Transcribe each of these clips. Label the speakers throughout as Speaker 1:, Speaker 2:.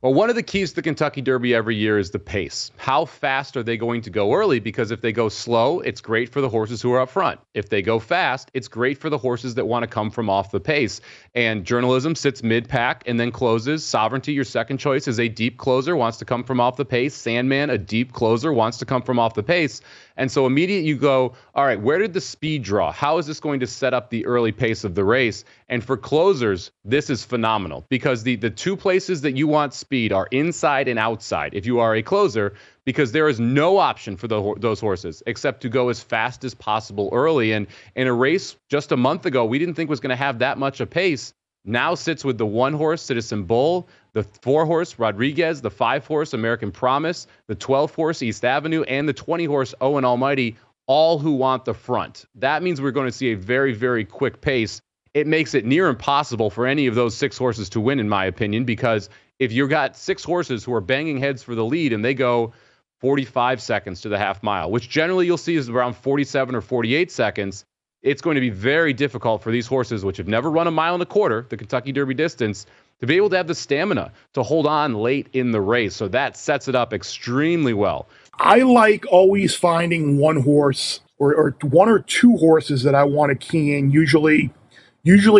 Speaker 1: Well, one of the keys to the Kentucky Derby every year is the pace. How fast are they going to go early? Because if they go slow, it's great for the horses who are up front. If they go fast, it's great for the horses that want to come from off the pace. And Journalism sits mid-pack and then closes. Sovereignty, your second choice, is a deep closer, wants to come from off the pace. Sandman, a deep closer, wants to come from off the pace. And so immediately you go, all right, where did the speed draw? How is this going to set up the early pace of the race? And for closers, this is phenomenal because the two places that you want speed are inside and outside if you are a closer, because there is no option for those horses except to go as fast as possible early. And in a race just a month ago, we didn't think was going to have that much of pace. Now sits with the 1-horse Citizen Bull, the 4-horse Rodriguez, the 5-horse American Promise, the 12-horse East Avenue, and the 20-horse Owen Almighty, all who want the front. That means we're going to see a very, very quick pace. It makes it near impossible for any of those 6 horses to win, in my opinion, because if you've got 6 horses who are banging heads for the lead and they go 45 seconds to the half mile, which generally you'll see is around 47 or 48 seconds, it's going to be very difficult for these horses, which have never run a mile and a quarter, the Kentucky Derby distance, to be able to have the stamina to hold on late in the race. So that sets it up extremely well.
Speaker 2: I like always finding one horse or one or two horses that I want to key in. Usually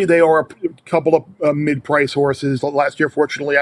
Speaker 2: they are a couple of mid-price horses. Last year, fortunately,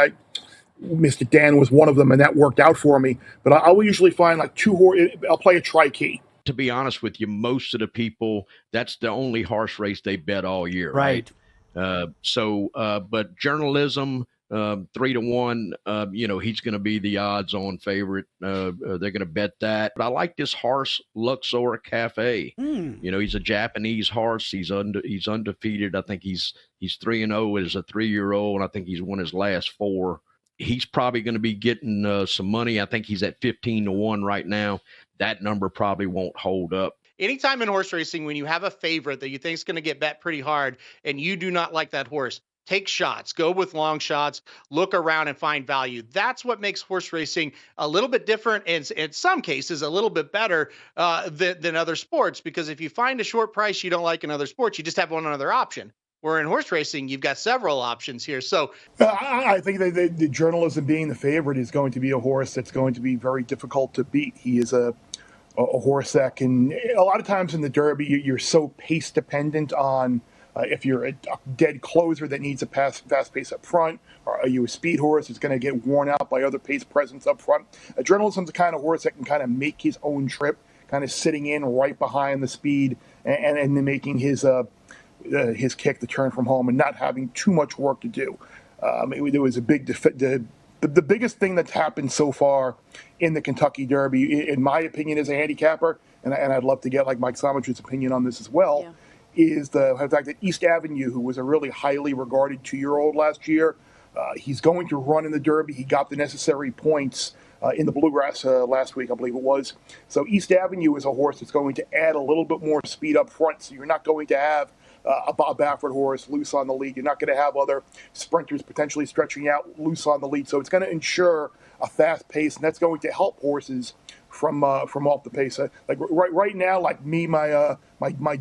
Speaker 2: Mr. Dan was one of them, and that worked out for me. But I will usually find like 2 horses. I'll play a tri-key.
Speaker 3: To be honest with you, most of the people, that's the only horse race they bet all year.
Speaker 4: Right.
Speaker 3: But Journalism, 3-1, he's going to be the odds-on favorite. They're going to bet that. But I like this horse, Luxor Cafe. He's a Japanese horse. He's undefeated. I think he's 3-0 as a 3-year-old, and I think he's won his last 4. He's probably going to be getting some money. I think he's at 15-1 right now. That number probably won't hold up.
Speaker 5: Anytime in horse racing, when you have a favorite that you think is going to get bet pretty hard and you do not like that horse, take shots, go with long shots, look around and find value. That's what makes horse racing a little bit different and in some cases a little bit better than other sports, because if you find a short price you don't like in other sports, you just have one other option. Where in horse racing, you've got several options here. So
Speaker 2: I think that the Journalism being the favorite is going to be a horse that's going to be very difficult to beat. He is a horse that can, a lot of times in the Derby, you're so pace dependent on if you're a dead closer that needs a fast pace up front, or are you a speed horse that's going to get worn out by other pace presence up front. Journalism's the kind of horse that can kind of make his own trip, kind of sitting in right behind the speed and then making his kick the turn from home and not having too much work to do. There was a big the biggest thing that's happened so far in the Kentucky Derby, in my opinion, as a handicapper, and I'd love to get like Mike Somich's opinion on this as well, is the fact that East Avenue, who was a really highly regarded 2-year-old last year, he's going to run in the Derby. He got the necessary points in the Bluegrass last week, I believe it was. So East Avenue is a horse that's going to add a little bit more speed up front. So you're not going to have a Bob Baffert horse loose on the lead. You're not going to have other sprinters potentially stretching out loose on the lead. So it's going to ensure a fast pace, and that's going to help horses from off the pace. Like right now, like me, my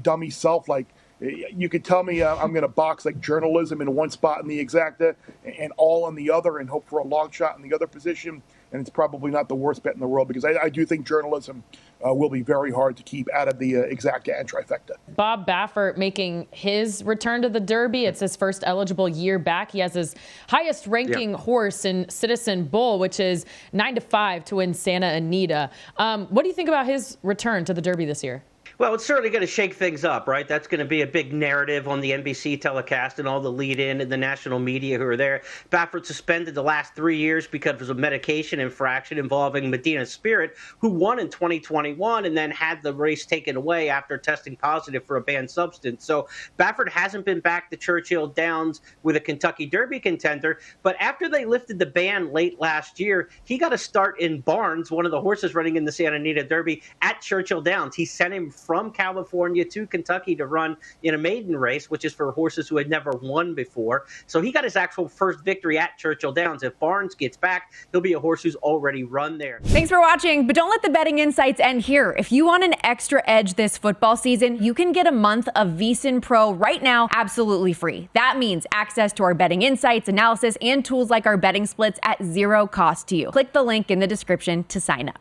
Speaker 2: dummy self, like you could tell me I'm going to box like Journalism in one spot in the exacta and all on the other, and hope for a long shot in the other position. And it's probably not the worst bet in the world, because I do think Journalism will be very hard to keep out of the exacta and trifecta.
Speaker 6: Bob Baffert making his return to the Derby. It's his first eligible year back. He has his highest ranking horse in Citizen Bull, which is 9-5 to win Santa Anita. What do you think about his return to the Derby this year?
Speaker 7: Well, it's certainly going to shake things up, right? That's going to be a big narrative on the NBC telecast and all the lead-in and the national media who are there. Baffert suspended the last 3 years because of a medication infraction involving Medina Spirit, who won in 2021 and then had the race taken away after testing positive for a banned substance. So Baffert hasn't been back to Churchill Downs with a Kentucky Derby contender. But after they lifted the ban late last year, he got a start in Barnes, one of the horses running in the Santa Anita Derby, at Churchill Downs. He sent him flew from California to Kentucky to run in a maiden race, which is for horses who had never won before. So he got his actual first victory at Churchill Downs. If Barnes gets back, he'll be a horse who's already run there.
Speaker 4: Thanks for watching, but don't let the betting insights end here. If you want an extra edge this football season, you can get a month of VSiN Pro right now absolutely free. That means access to our betting insights, analysis, and tools like our betting splits at zero cost to you. Click the link in the description to sign up.